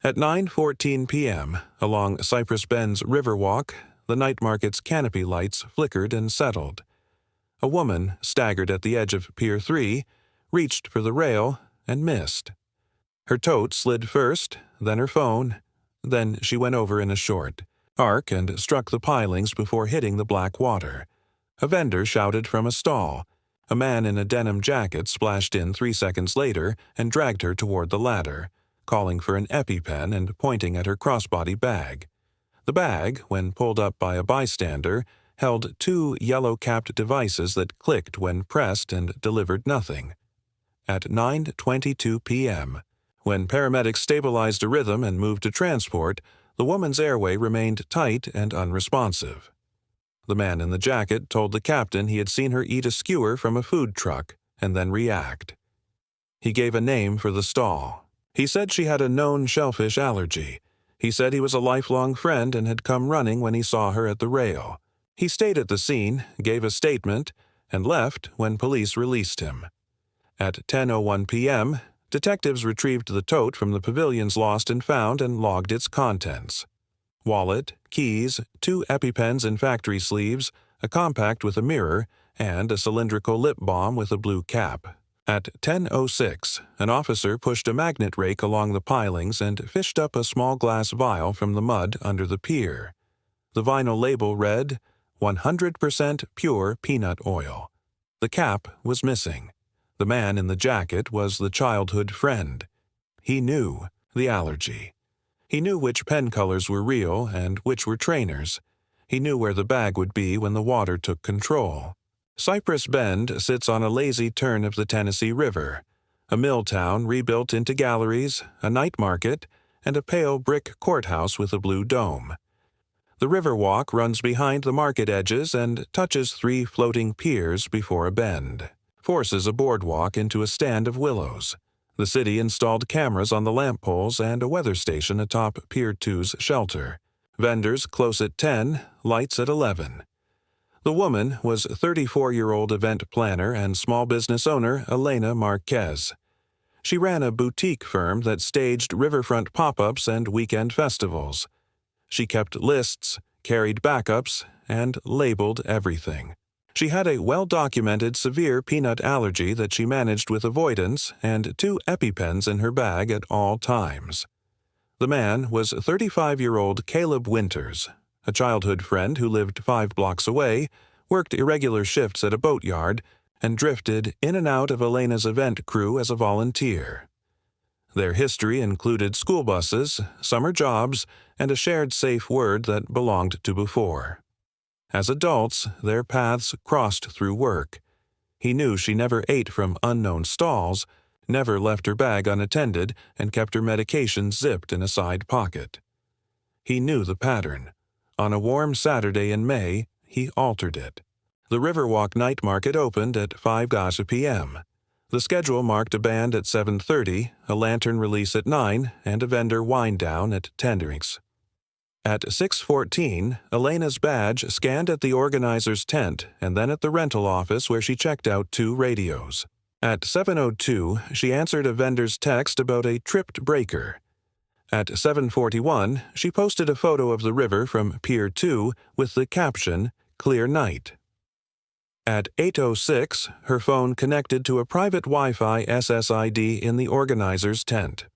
At 9:14 p.m., along Cypress Bend's Riverwalk, the night market's canopy lights flickered and settled. A woman staggered at the edge of Pier 3, reached for the rail, and missed. Her tote slid first, then her phone, then she went over in a short arc and struck the pilings before hitting the black water. A vendor shouted from a stall. A man in a denim jacket splashed in 3 seconds later and dragged her toward the ladder, calling for an EpiPen and pointing at her crossbody bag. The bag, when pulled up by a bystander, held 2 yellow-capped devices that clicked when pressed and delivered nothing. At 9:22 p.m., when paramedics stabilized a rhythm and moved to transport, the woman's airway remained tight and unresponsive. The man in the jacket told the captain he had seen her eat a skewer from a food truck and then react. He gave a name for the stall. He said she had a known shellfish allergy. He said he was a lifelong friend and had come running when he saw her at the rail. He stayed at the scene, gave a statement, and left when police released him. At 10:01 p.m., detectives retrieved the tote from the pavilion's lost and found and logged its contents. Wallet, keys, 2 EpiPens in factory sleeves, a compact with a mirror, and a cylindrical lip balm with a blue cap. At 10:06, an officer pushed a magnet rake along the pilings and fished up a small glass vial from the mud under the pier. The vinyl label read, 100% pure peanut oil. The cap was missing. The man in the jacket was the childhood friend. He knew the allergy. He knew which pen colors were real and which were trainers. He knew where the bag would be when the water took control. Cypress Bend sits on a lazy turn of the Tennessee River, a mill town rebuilt into galleries, a night market, and a pale brick courthouse with a blue dome. The Riverwalk runs behind the market edges and touches 3 floating piers before a bend, forces a boardwalk into a stand of willows. The city installed cameras on the lamp poles and a weather station atop Pier 2's shelter. Vendors close at 10, lights at 11. The woman was 34-year-old event planner and small business owner Elena Marquez. She ran a boutique firm that staged riverfront pop-ups and weekend festivals. She kept lists, carried backups, and labeled everything. She had a well-documented severe peanut allergy that she managed with avoidance and 2 EpiPens in her bag at all times. The man was 35-year-old Caleb Winters, a childhood friend who lived 5 blocks away, worked irregular shifts at a boatyard, and drifted in and out of Elena's event crew as a volunteer. Their history included school buses, summer jobs, and a shared safe word that belonged to before. As adults, their paths crossed through work. He knew she never ate from unknown stalls, never left her bag unattended, and kept her medication zipped in a side pocket. He knew the pattern. On a warm Saturday in May, he altered it. The Riverwalk night market opened at 5:00 p.m. The schedule marked a band at 7:30, a lantern release at 9, and a vendor wind down at 10. At 6:14, Elena's badge scanned at the organizer's tent and then at the rental office where she checked out 2 radios. At 7:02, she answered a vendor's text about a tripped breaker. At 7:41, she posted a photo of the river from Pier 2 with the caption, "Clear night." At 8:06, her phone connected to a private Wi-Fi SSID in the organizer's tent.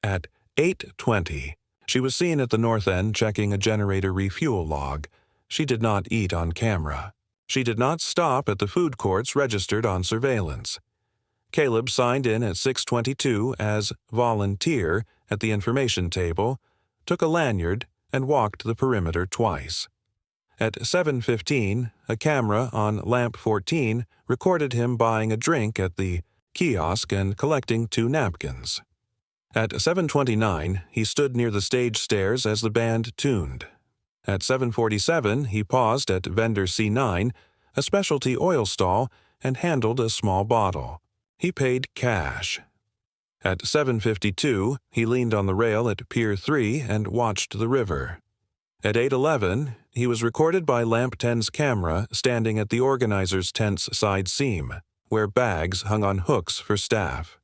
At 8:20, she was seen at the north end checking a generator refuel log. She did not eat on camera. She did not stop at the food courts registered on surveillance. Caleb signed in at 6:22 as volunteer at the information table, took a lanyard, and walked the perimeter twice. At 7:15, a camera on lamp 14 recorded him buying a drink at the kiosk and collecting 2 napkins. At 7:29, he stood near the stage stairs as the band tuned. At 7:47, he paused at vendor C9, a specialty oil stall, and handled a small bottle. He paid cash. At 7:52, he leaned on the rail at Pier 3 and watched the river. At 8:11, he was recorded by Lamp 10's camera standing at the organizer's tent's side seam, where bags hung on hooks for staff.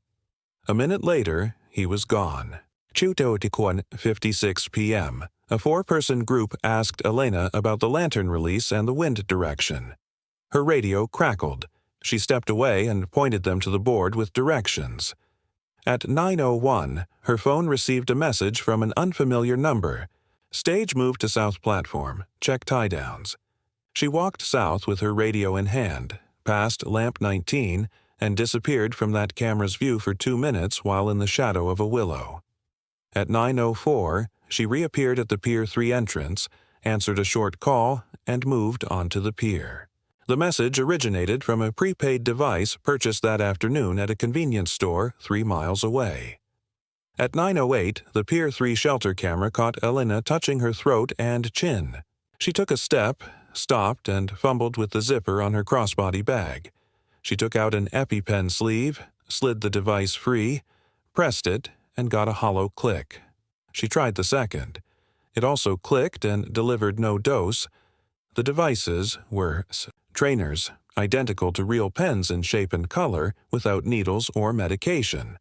A minute later, he was gone. 2:56 p.m., a four-person group asked Elena about the lantern release and the wind direction. Her radio crackled. She stepped away and pointed them to the board with directions. At 9:01, her phone received a message from an unfamiliar number. Stage moved to South Platform. Check tie-downs. She walked south with her radio in hand, passed lamp 19, and disappeared from that camera's view for 2 minutes while in the shadow of a willow. At 9:04, she reappeared at the Pier 3 entrance, answered a short call, and moved onto the pier. The message originated from a prepaid device purchased that afternoon at a convenience store 3 miles away. At 9:08, the Pier 3 shelter camera caught Elena touching her throat and chin. She took a step, stopped, and fumbled with the zipper on her crossbody bag. She took out an EpiPen sleeve, slid the device free, pressed it, and got a hollow click. She tried the second. It also clicked and delivered no dose. The devices were trainers, identical to real pens in shape and color, without needles or medication.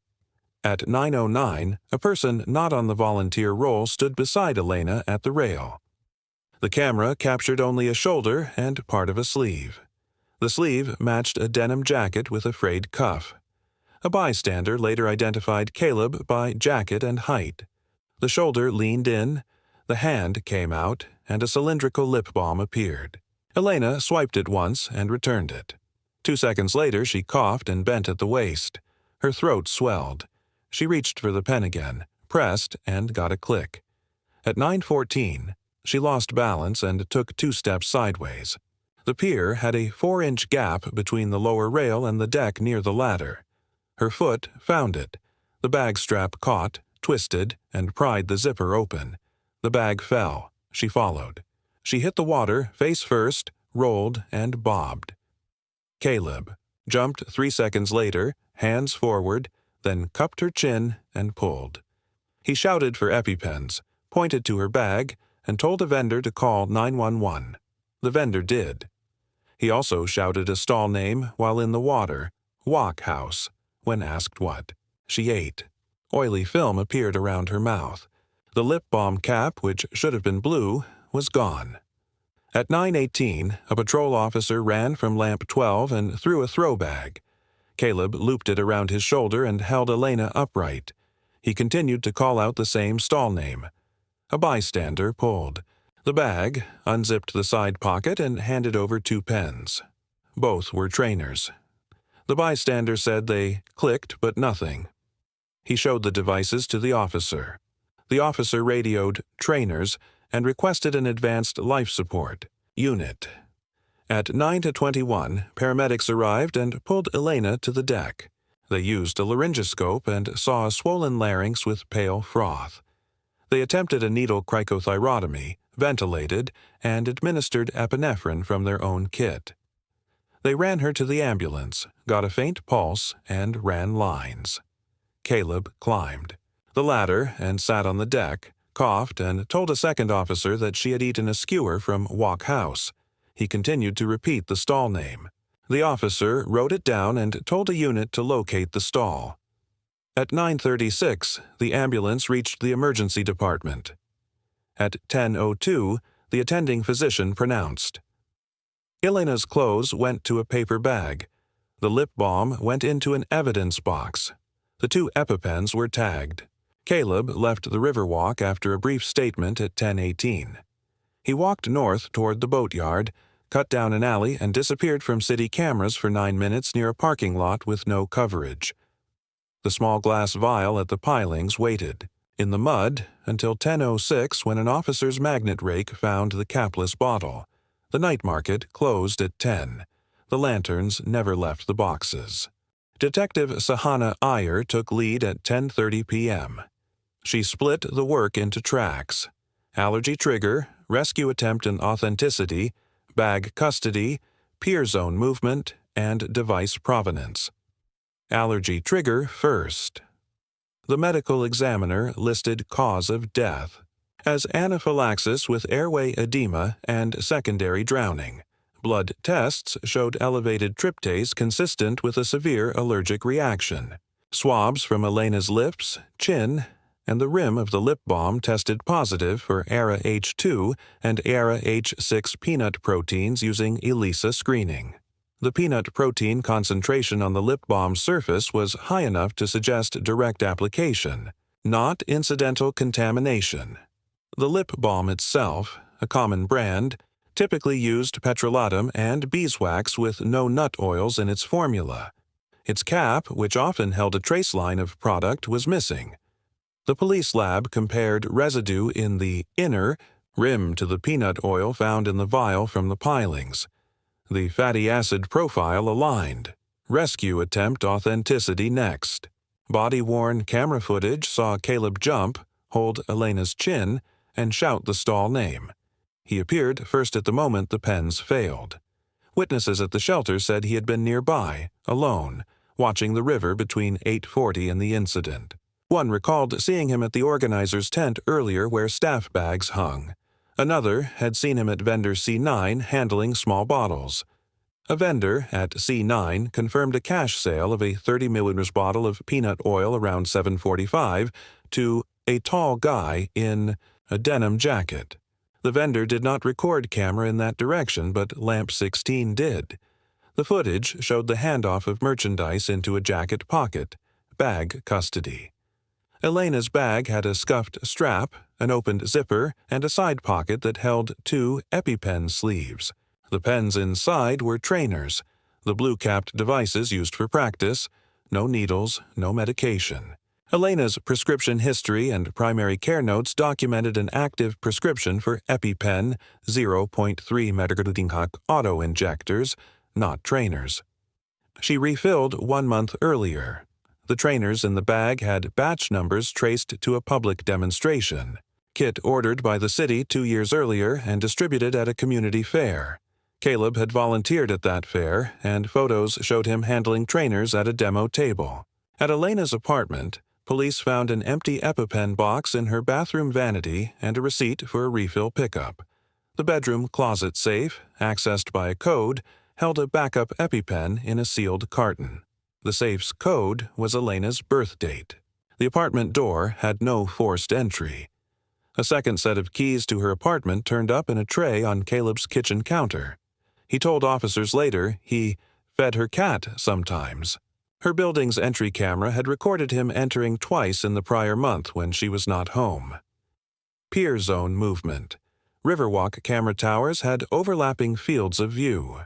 At 9:09, a person not on the volunteer roll stood beside Elena at the rail. The camera captured only a shoulder and part of a sleeve. The sleeve matched a denim jacket with a frayed cuff. A bystander later identified Caleb by jacket and height. The shoulder leaned in, the hand came out, and a cylindrical lip balm appeared. Elena swiped it once and returned it. 2 seconds later, she coughed and bent at the waist. Her throat swelled. She reached for the pen again, pressed, and got a click. At 9:14, she lost balance and took 2 steps sideways. The pier had a 4-inch gap between the lower rail and the deck near the ladder. Her foot found it. The bag strap caught, twisted, and pried the zipper open. The bag fell. She followed. She hit the water, face first, rolled, and bobbed. Caleb jumped 3 seconds later, hands forward, then cupped her chin and pulled. He shouted for EpiPens, pointed to her bag, and told a vendor to call 911. The vendor did. He also shouted a stall name while in the water, Walk House, when asked what. She ate. Oily film appeared around her mouth. The lip balm cap, which should have been blue, was gone. At 9:18, a patrol officer ran from lamp 12 and threw a throw bag. Caleb looped it around his shoulder and held Elena upright. He continued to call out the same stall name. A bystander pulled. The bag, unzipped the side pocket, and handed over 2 pens. Both were trainers. The bystander said they clicked but nothing. He showed the devices to the officer. The officer radioed trainers and requested an advanced life support unit. At 9:21, paramedics arrived and pulled Elena to the deck. They used a laryngoscope and saw a swollen larynx with pale froth. They attempted a needle cricothyrotomy, ventilated, and administered epinephrine from their own kit. They ran her to the ambulance, got a faint pulse, and ran lines. Caleb climbed the ladder and sat on the deck, coughed, and told a second officer that she had eaten a skewer from Walk House. He continued to repeat the stall name. The officer wrote it down and told a unit to locate the stall. At 9:36, the ambulance reached the emergency department. At 10:02, the attending physician pronounced. Elena's clothes went to a paper bag. The lip balm went into an evidence box. The 2 EpiPens were tagged. Caleb left the Riverwalk after a brief statement at 10:18. He walked north toward the boatyard, cut down an alley, and disappeared from city cameras for 9 minutes near a parking lot with no coverage. The small glass vial at the pilings waited in the mud until 10:06 when an officer's magnet rake found the capless bottle. The night market closed at 10. The lanterns never left the boxes. Detective Sahana Iyer took lead at 10:30 p.m. She split the work into tracks: allergy trigger, rescue attempt and authenticity, bag custody, pier zone movement, and device provenance. Allergy trigger first. The medical examiner listed cause of death as anaphylaxis with airway edema and secondary drowning. Blood tests showed elevated tryptase consistent with a severe allergic reaction. Swabs from Elena's lips, chin, and the rim of the lip balm tested positive for ARA H2 and ARA H6 peanut proteins using ELISA screening. The peanut protein concentration on the lip balm surface was high enough to suggest direct application, not incidental contamination. The lip balm itself, a common brand, typically used petrolatum and beeswax with no nut oils in its formula. Its cap, which often held a trace line of product, was missing. The police lab compared residue in the inner rim to the peanut oil found in the vial from the pilings. The fatty acid profile aligned. Rescue attempt authenticity next. Body-worn camera footage saw Caleb jump, hold Elena's chin, and shout the stall name. He appeared first at the moment the pens failed. Witnesses at the shelter said he had been nearby, alone, watching the river between 8:40 and the incident. One recalled seeing him at the organizer's tent earlier where staff bags hung. Another had seen him at vendor C9 handling small bottles. A vendor at C9 confirmed a cash sale of a 30 milliliters bottle of peanut oil around 7:45 to a tall guy in a denim jacket. The vendor did not record camera in that direction, but Lamp 16 did. The footage showed the handoff of merchandise into a jacket pocket, bag custody. Elena's bag had a scuffed strap, an opened zipper, and a side pocket that held 2 EpiPen sleeves. The pens inside were trainers, the blue-capped devices used for practice, no needles, no medication. Elena's prescription history and primary care notes documented an active prescription for EpiPen 0.3 mg auto-injectors, not trainers. She refilled 1 month earlier. The trainers in the bag had batch numbers traced to a public demonstration. Kit ordered by the city 2 years earlier and distributed at a community fair. Caleb had volunteered at that fair, and photos showed him handling trainers at a demo table. At Elena's apartment, police found an empty EpiPen box in her bathroom vanity and a receipt for a refill pickup. The bedroom closet safe, accessed by a code, held a backup EpiPen in a sealed carton. The safe's code was Elena's birth date. The apartment door had no forced entry. A second set of keys to her apartment turned up in a tray on Caleb's kitchen counter. He told officers later he fed her cat sometimes. Her building's entry camera had recorded him entering twice in the prior month when she was not home. Pier zone movement. Riverwalk camera towers had overlapping fields of view.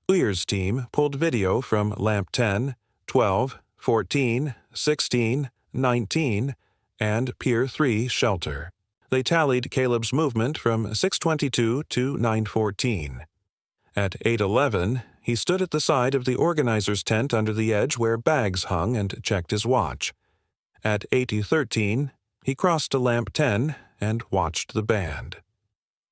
Uyer's team pulled video from Lamp 10, 12, 14, 16, 19, and Pier 3 shelter. They tallied Caleb's movement from 6:22 to 9:14. At 8:11, he stood at the side of the organizer's tent under the edge where bags hung and checked his watch. At 8:13, he crossed to Lamp 10 and watched the band.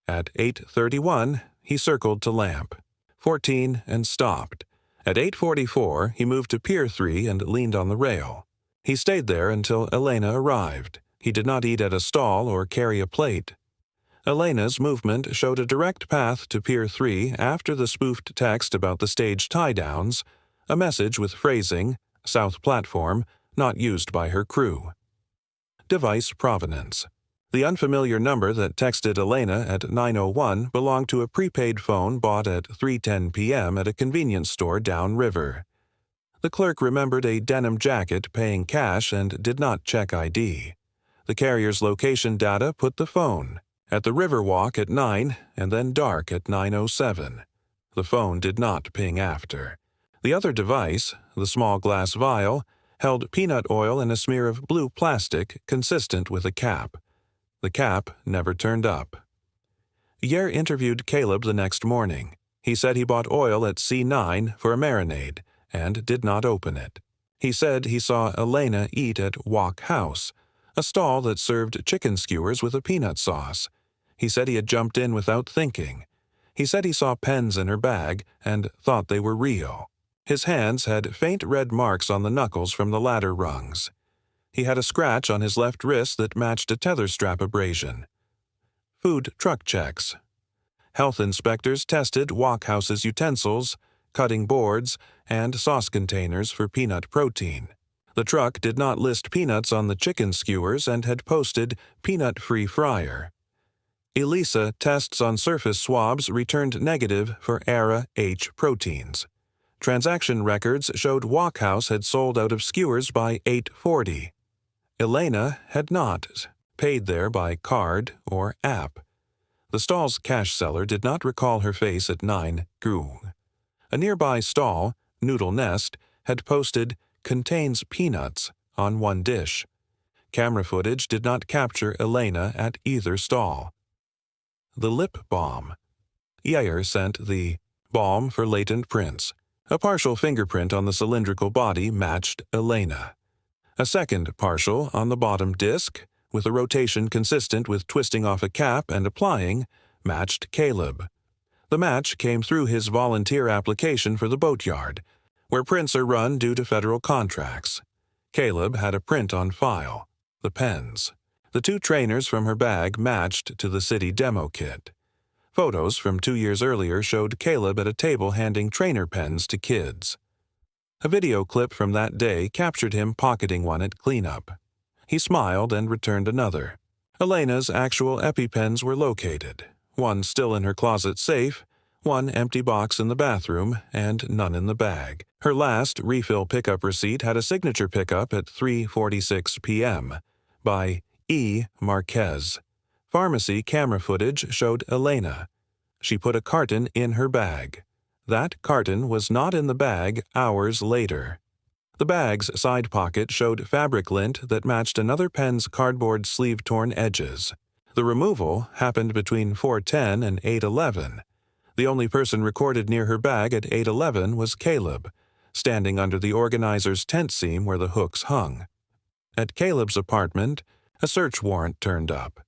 At 8:31, he circled to Lamp 14 and stopped. At 8:44, he moved to Pier 3 and leaned on the rail. He stayed there until Elena arrived. He did not eat at a stall or carry a plate. Elena's movement showed a direct path to Pier 3 after the spoofed text about the stage tie-downs, a message with phrasing, South Platform, not used by her crew. Device provenance. The unfamiliar number that texted Elena at 9:01 belonged to a prepaid phone bought at 3:10 p.m. at a convenience store downriver. The clerk remembered a denim jacket paying cash and did not check ID. The carrier's location data put the phone at the Riverwalk at 9 and then dark at 9:07. The phone did not ping after. The other device, the small glass vial, held peanut oil in a smear of blue plastic consistent with a cap. The cap never turned up. Yer interviewed Caleb the next morning. He said he bought oil at C9 for a marinade and did not open it. He said he saw Elena eat at Walk House, a stall that served chicken skewers with a peanut sauce. He said he had jumped in without thinking. He said he saw pens in her bag and thought they were real. His hands had faint red marks on the knuckles from the ladder rungs. He had a scratch on his left wrist that matched a tether strap abrasion. Food truck checks. Health inspectors tested Walkhouse's utensils, cutting boards, and sauce containers for peanut protein. The truck did not list peanuts on the chicken skewers and had posted peanut-free fryer. ELISA tests on surface swabs returned negative for ARA-H proteins. Transaction records showed Walkhouse had sold out of skewers by 8:40. Elena had not, paid there by card or app. The stall's cash seller did not recall her face at 9 Goo. A nearby stall, Noodle Nest, had posted "contains peanuts" on one dish. Camera footage did not capture Elena at either stall. The lip balm. Yeyer sent the balm for latent prints. A partial fingerprint on the cylindrical body matched Elena. A second partial on the bottom disc, with a rotation consistent with twisting off a cap and applying, matched Caleb. The match came through his volunteer application for the boatyard, where prints are run due to federal contracts. Caleb had a print on file, the pens. The two trainers from her bag matched to the city demo kit. Photos from 2 years earlier showed Caleb at a table handing trainer pens to kids. A video clip from that day captured him pocketing one at cleanup. He smiled and returned another. Elena's actual EpiPens were located, one still in her closet safe, one empty box in the bathroom, and none in the bag. Her last refill pickup receipt had a signature pickup at 3:46 p.m. by E. Marquez. Pharmacy camera footage showed Elena. She put a carton in her bag. That carton was not in the bag hours later. The bag's side pocket showed fabric lint that matched another pen's cardboard sleeve-torn edges. The removal happened between 4:10 and 8:11. The only person recorded near her bag at 8:11 was Caleb, standing under the organizer's tent seam where the hooks hung. At Caleb's apartment, a search warrant turned up.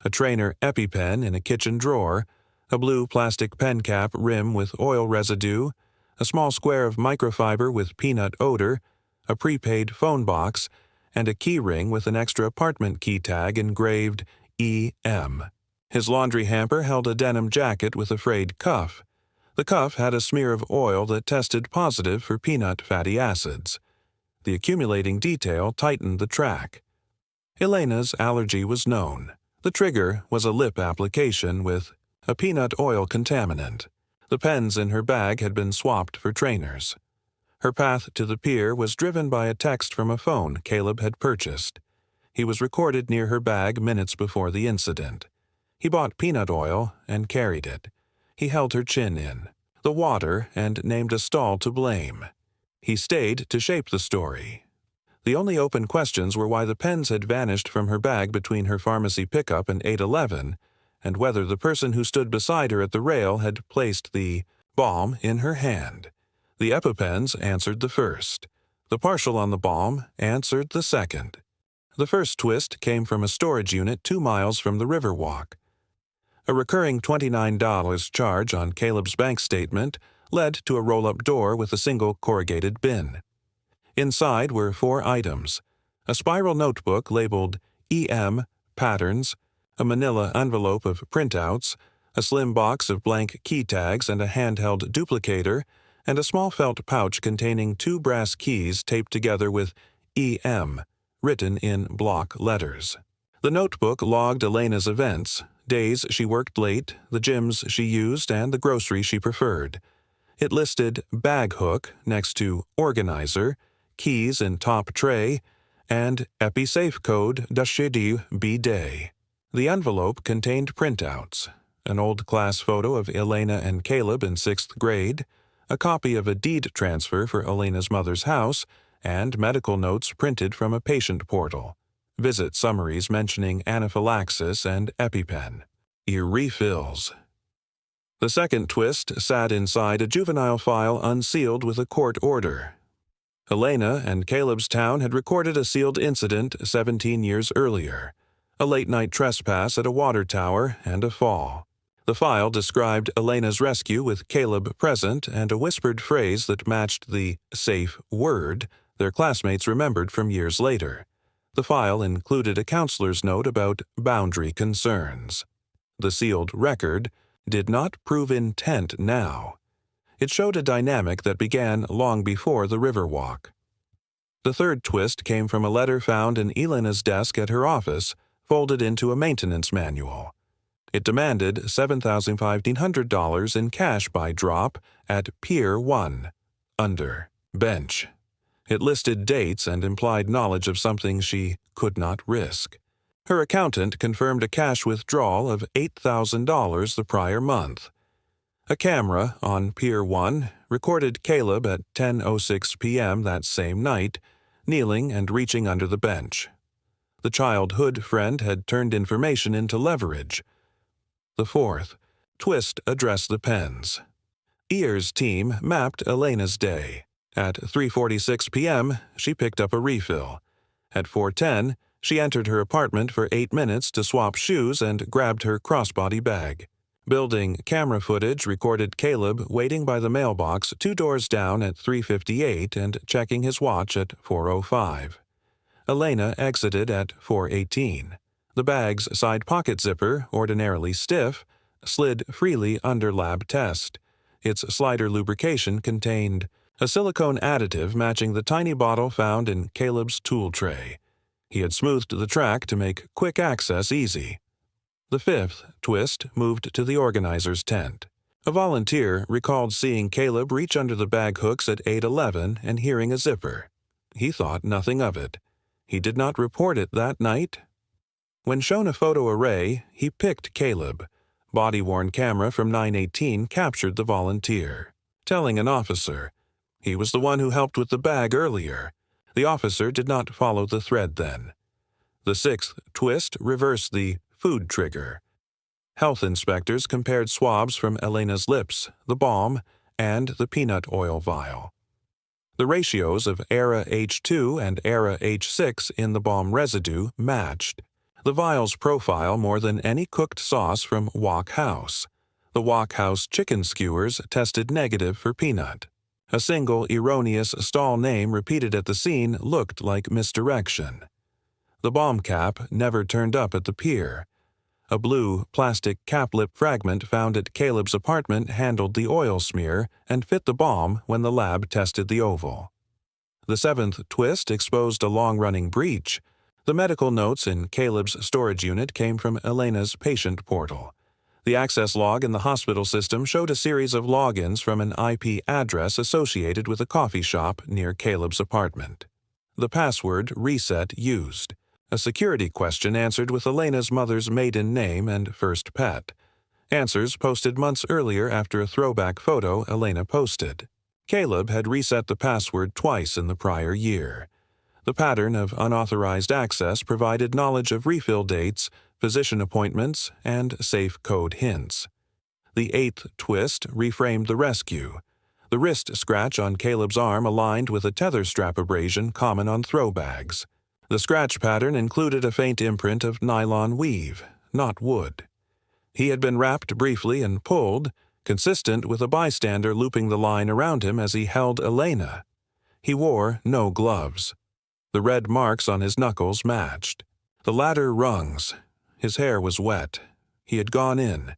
A trainer EpiPen in a kitchen drawer, a blue plastic pen cap rim with oil residue, a small square of microfiber with peanut odor, a prepaid phone box, and a key ring with an extra apartment key tag engraved E.M. His laundry hamper held a denim jacket with a frayed cuff. The cuff had a smear of oil that tested positive for peanut fatty acids. The accumulating detail tightened the track. Elena's allergy was known. The trigger was a lip application with a peanut oil contaminant. The pens in her bag had been swapped for trainers. Her path to the pier was driven by a text from a phone Caleb had purchased. He was recorded near her bag minutes before the incident. He bought peanut oil and carried it. He held her chin in the water and named a stall to blame. He stayed to shape the story. The only open questions were why the pens had vanished from her bag between her pharmacy pickup and 8:11, and whether the person who stood beside her at the rail had placed the balm in her hand. The EpiPens answered the first. The partial on the balm answered the second. The first twist came from a storage unit 2 miles from the Riverwalk. A recurring $29 charge on Caleb's bank statement led to a roll-up door with a single corrugated bin. Inside were 4 items: a spiral notebook labeled EM Patterns, a manila envelope of printouts, a slim box of blank key tags and a handheld duplicator, and a small felt pouch containing 2 brass keys taped together with EM, written in block letters. The notebook logged Elena's events, days she worked late, the gyms she used, and the grocery she preferred. It listed bag hook next to organizer, keys in top tray, and EpiSafe code d'Achedi B-Day. The envelope contained printouts, an old class photo of Elena and Caleb in 6th grade, a copy of a deed transfer for Elena's mother's house, and medical notes printed from a patient portal, visit summaries mentioning anaphylaxis and EpiPen. Refills. The second twist sat inside a juvenile file unsealed with a court order. Elena and Caleb's town had recorded a sealed incident 17 years earlier, a late-night trespass at a water tower and a fall. The file described Elena's rescue with Caleb present and a whispered phrase that matched the safe word their classmates remembered from years later. The file included a counselor's note about boundary concerns. The sealed record did not prove intent now. It showed a dynamic that began long before the Riverwalk. The third twist came from a letter found in Elena's desk at her office, folded into a maintenance manual. It demanded $7,500 in cash by drop at Pier 1, under bench. It listed dates and implied knowledge of something she could not risk. Her accountant confirmed a cash withdrawal of $8,000 the prior month. A camera on Pier 1 recorded Caleb at 10:06 p.m. that same night, kneeling and reaching under the bench. The childhood friend had turned information into leverage. The fourth twist addressed the pens. Ear's team mapped Elena's day. At 3:46 p.m., she picked up a refill. At 4:10, she entered her apartment for 8 minutes to swap shoes and grabbed her crossbody bag. Building camera footage recorded Caleb waiting by the mailbox 2 doors down at 3:58 and checking his watch at 4:05. Elena exited at 4:18. The bag's side pocket zipper, ordinarily stiff, slid freely under lab test. Its slider lubrication contained a silicone additive matching the tiny bottle found in Caleb's tool tray. He had smoothed the track to make quick access easy. The fifth twist moved to the organizer's tent. A volunteer recalled seeing Caleb reach under the bag hooks at 8:11 and hearing a zipper. He thought nothing of it. He did not report it that night. When shown a photo array, he picked Caleb. Body-worn camera from 918 captured the volunteer, telling an officer, "He was the one who helped with the bag earlier." The officer did not follow the thread then. The sixth twist reversed the food trigger. Health inspectors compared swabs from Elena's lips, the balm, and the peanut oil vial. The ratios of ERA H2 and ERA H6 in the balm residue matched. The vial's profile more than any cooked sauce from Wok House. The Wok House chicken skewers tested negative for peanut. A single erroneous stall name repeated at the scene looked like misdirection. The bomb cap never turned up at the pier. A blue plastic cap-lip fragment found at Caleb's apartment handled the oil smear and fit the bomb when the lab tested the oval. The seventh twist exposed a long-running breach. The medical notes in Caleb's storage unit came from Elena's patient portal. The access log in the hospital system showed a series of logins from an IP address associated with a coffee shop near Caleb's apartment. The password reset used. A security question answered with Elena's mother's maiden name and first pet. Answers posted months earlier after a throwback photo Elena posted. Caleb had reset the password twice in the prior year. The pattern of unauthorized access provided knowledge of refill dates, physician appointments, and safe code hints. The eighth twist reframed the rescue. The wrist scratch on Caleb's arm aligned with a tether strap abrasion common on throw bags. The scratch pattern included a faint imprint of nylon weave, not wood. He had been wrapped briefly and pulled, consistent with a bystander looping the line around him as he held Elena. He wore no gloves. The red marks on his knuckles matched. The latter rungs. His hair was wet. He had gone in.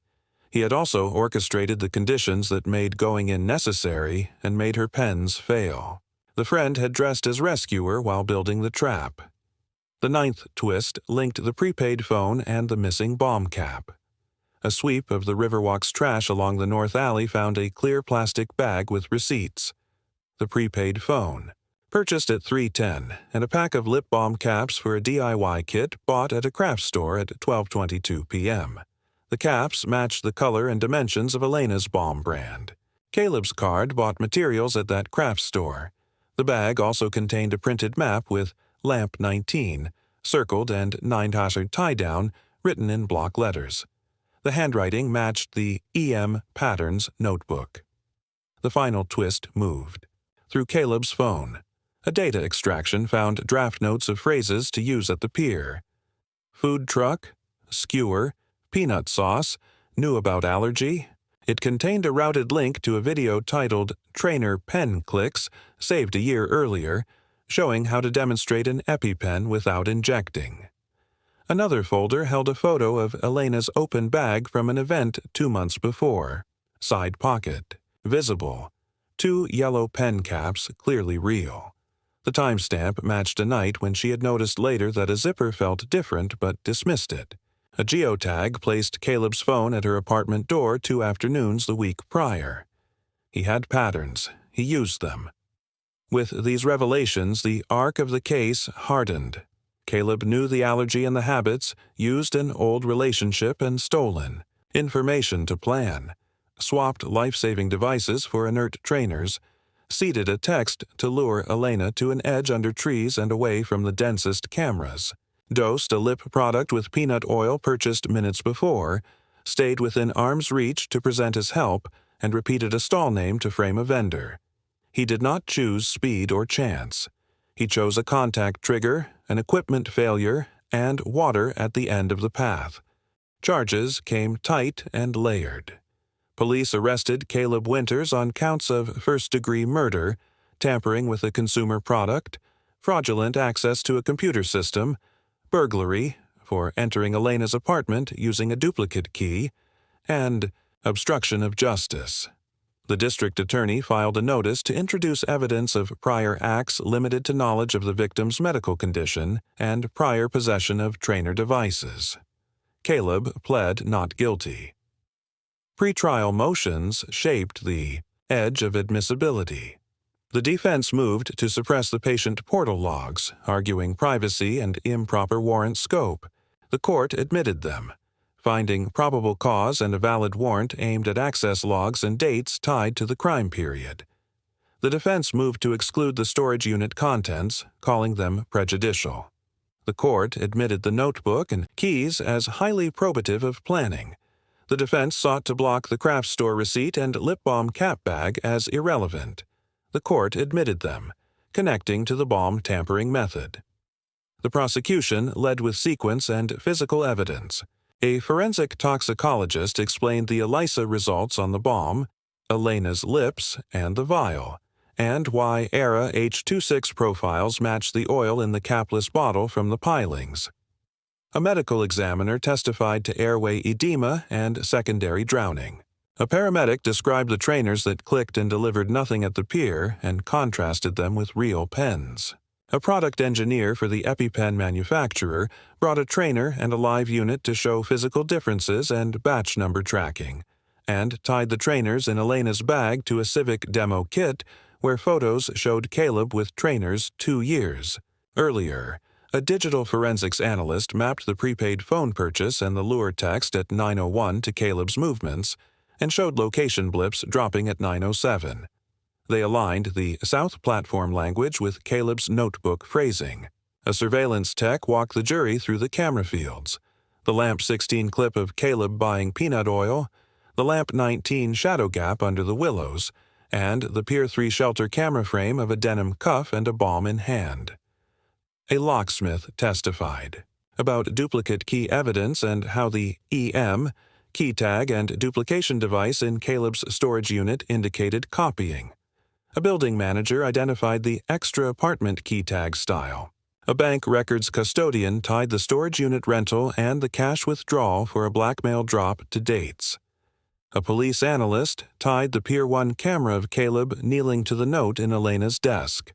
He had also orchestrated the conditions that made going in necessary and made her pens fail. The friend had dressed as rescuer while building the trap. The ninth twist linked the prepaid phone and the missing bomb cap. A sweep of the Riverwalk's trash along the north alley found a clear plastic bag with receipts. The prepaid phone, purchased at 3:10, and a pack of lip balm caps for a DIY kit bought at a craft store at 12:22 p.m. The caps matched the color and dimensions of Elena's balm brand. Caleb's card bought materials at that craft store. The bag also contained a printed map with Lamp 19, circled and 9-hasher tie-down, written in block letters. The handwriting matched the EM Patterns notebook. The final twist moved. Through Caleb's phone. A data extraction found draft notes of phrases to use at the pier. Food truck, skewer, peanut sauce, knew about allergy. It contained a routed link to a video titled Trainer Pen Clicks, saved a year earlier, showing how to demonstrate an EpiPen without injecting. Another folder held a photo of Elena's open bag from an event 2 months before. Side pocket, visible. 2 yellow pen caps, clearly real. The timestamp matched a night when she had noticed later that a zipper felt different but dismissed it. A geotag placed Caleb's phone at her apartment door 2 afternoons the week prior. He had patterns. He used them. With these revelations, the arc of the case hardened. Caleb knew the allergy and the habits, used an old relationship and stolen information to plan, swapped life-saving devices for inert trainers, seeded a text to lure Elena to an edge under trees and away from the densest cameras, dosed a lip product with peanut oil purchased minutes before, stayed within arm's reach to present as help, and repeated a stall name to frame a vendor. He did not choose speed or chance. He chose a contact trigger, an equipment failure, and water at the end of the path. Charges came tight and layered. Police arrested Caleb Winters on counts of first-degree murder, tampering with a consumer product, fraudulent access to a computer system, burglary for entering Elena's apartment using a duplicate key, and obstruction of justice. The district attorney filed a notice to introduce evidence of prior acts limited to knowledge of the victim's medical condition and prior possession of trainer devices. Caleb pled not guilty. Pretrial motions shaped the edge of admissibility. The defense moved to suppress the patient portal logs, arguing privacy and improper warrant scope. The court admitted them, finding probable cause and a valid warrant aimed at access logs and dates tied to the crime period. The defense moved to exclude the storage unit contents, calling them prejudicial. The court admitted the notebook and keys as highly probative of planning. The defense sought to block the craft store receipt and lip balm cap bag as irrelevant. The court admitted them, connecting to the balm tampering method. The prosecution led with sequence and physical evidence. A forensic toxicologist explained the ELISA results on the balm, Elena's lips, and the vial, and why ERA H26 profiles matched the oil in the capless bottle from the pilings. A medical examiner testified to airway edema and secondary drowning. A paramedic described the trainers that clicked and delivered nothing at the pier and contrasted them with real pens. A product engineer for the EpiPen manufacturer brought a trainer and a live unit to show physical differences and batch number tracking, and tied the trainers in Elena's bag to a Civic demo kit where photos showed Caleb with trainers 2 years earlier. A digital forensics analyst mapped the prepaid phone purchase and the lure text at 9:01 to Caleb's movements and showed location blips dropping at 9:07. They aligned the South Platform language with Caleb's notebook phrasing. A surveillance tech walked the jury through the camera fields. The Lamp 16 clip of Caleb buying peanut oil, the Lamp 19 shadow gap under the willows, and the Pier 3 shelter camera frame of a denim cuff and a balm in hand. A locksmith testified about duplicate key evidence and how the EM, key tag and duplication device in Caleb's storage unit indicated copying. A building manager identified the extra apartment key tag style. A bank records custodian tied the storage unit rental and the cash withdrawal for a blackmail drop to dates. A police analyst tied the Pier 1 camera of Caleb kneeling to the note in Elena's desk.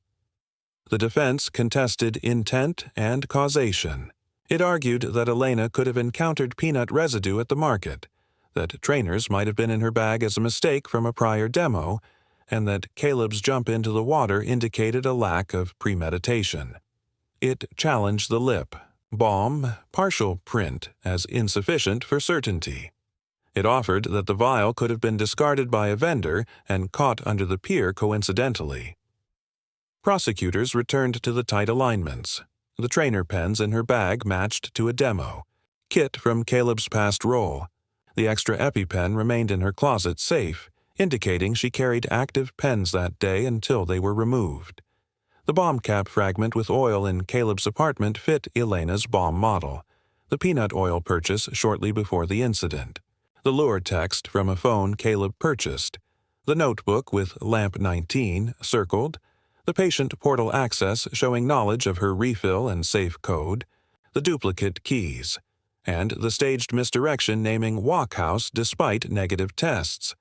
The defense contested intent and causation. It argued that Elena could have encountered peanut residue at the market, that trainers might have been in her bag as a mistake from a prior demo, and that Caleb's jump into the water indicated a lack of premeditation. It challenged the lip, balm, partial print as insufficient for certainty. It offered that the vial could have been discarded by a vendor and caught under the pier coincidentally. Prosecutors returned to the tight alignments. The trainer pens in her bag matched to a demo kit from Caleb's past role. The extra EpiPen remained in her closet safe, indicating she carried active pens that day until they were removed. The bomb cap fragment with oil in Caleb's apartment fit Elena's bomb model, the peanut oil purchase shortly before the incident, the lure text from a phone Caleb purchased, the notebook with Lamp 19 circled, the patient portal access showing knowledge of her refill and safe code, the duplicate keys, and the staged misdirection naming Walkhouse despite negative tests.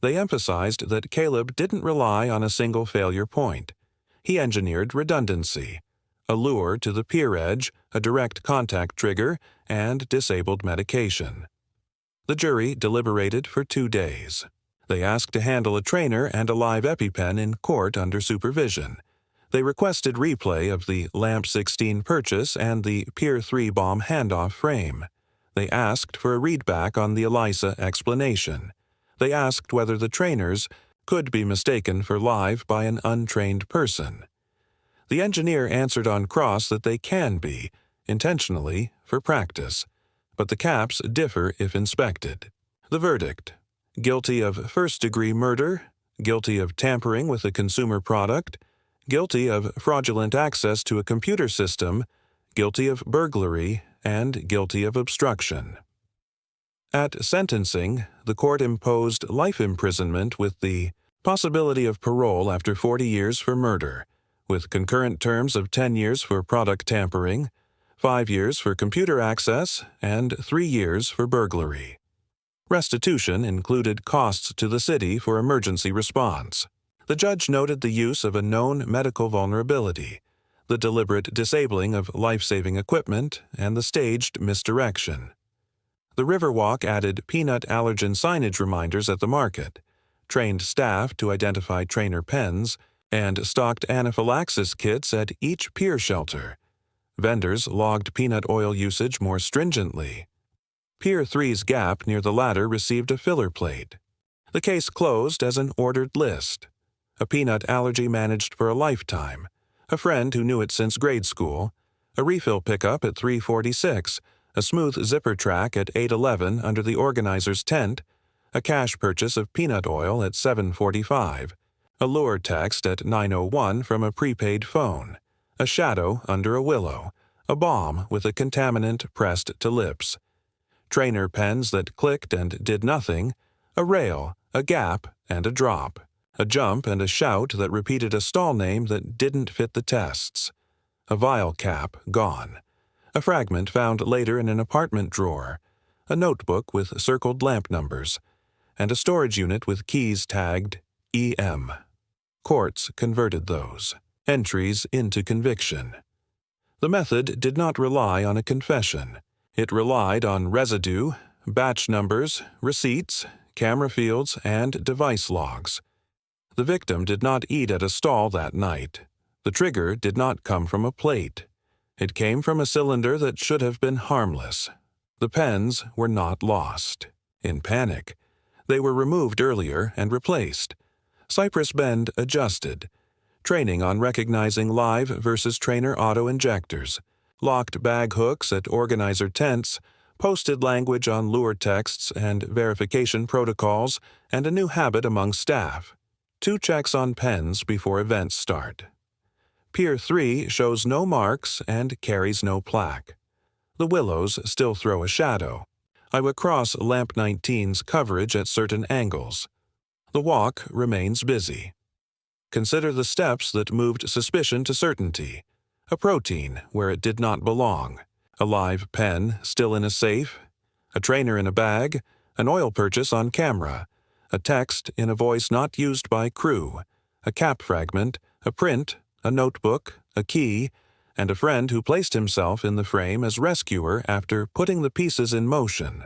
They emphasized that Caleb didn't rely on a single failure point. He engineered redundancy, a lure to the pier edge, a direct contact trigger, and disabled medication. The jury deliberated for 2 days. They asked to handle a trainer and a live EpiPen in court under supervision. They requested replay of the Lamp 16 purchase and the Pier 3 bomb handoff frame. They asked for a readback on the ELISA explanation. They asked whether the trainers could be mistaken for live by an untrained person. The engineer answered on cross that they can be, intentionally, for practice, but the caps differ if inspected. The verdict: guilty of first-degree murder, guilty of tampering with a consumer product, guilty of fraudulent access to a computer system, guilty of burglary, and guilty of obstruction. At sentencing, the court imposed life imprisonment with the possibility of parole after 40 years for murder, with concurrent terms of 10 years for product tampering, 5 years for computer access, and 3 years for burglary. Restitution included costs to the city for emergency response. The judge noted the use of a known medical vulnerability, the deliberate disabling of life-saving equipment, and the staged misdirection. The Riverwalk added peanut allergen signage reminders at the market, trained staff to identify trainer pens, and stocked anaphylaxis kits at each pier shelter. Vendors logged peanut oil usage more stringently. Pier 3's gap near the ladder received a filler plate. The case closed as an ordered list. A peanut allergy managed for a lifetime, a friend who knew it since grade school, a refill pickup at 346, a smooth zipper track at 811 under the organizer's tent, a cash purchase of peanut oil at 745, a lure text at 901 from a prepaid phone, a shadow under a willow, a bomb with a contaminant pressed to lips, trainer pens that clicked and did nothing, a rail, a gap, and a drop, a jump and a shout that repeated a stall name that didn't fit the tests, a vial cap gone, a fragment found later in an apartment drawer, a notebook with circled lamp numbers, and a storage unit with keys tagged EM. Courts converted those entries into conviction. The method did not rely on a confession. It relied on residue, batch numbers, receipts, camera fields, and device logs. The victim did not eat at a stall that night. The trigger did not come from a plate. It came from a cylinder that should have been harmless. The pens were not lost. In panic, they were removed earlier and replaced. Cypress Bend adjusted, training on recognizing live versus trainer auto-injectors, locked bag hooks at organizer tents, posted language on lure texts and verification protocols, and a new habit among staff: 2 checks on pens before events start. Pier 3 shows no marks and carries no plaque. The willows still throw a shadow. I would cross Lamp 19's coverage at certain angles. The walk remains busy. Consider the steps that moved suspicion to certainty: a protein where it did not belong, a live pen still in a safe, a trainer in a bag, an oil purchase on camera, a text in a voice not used by crew, a cap fragment, a print, a notebook, a key, and a friend who placed himself in the frame as rescuer after putting the pieces in motion.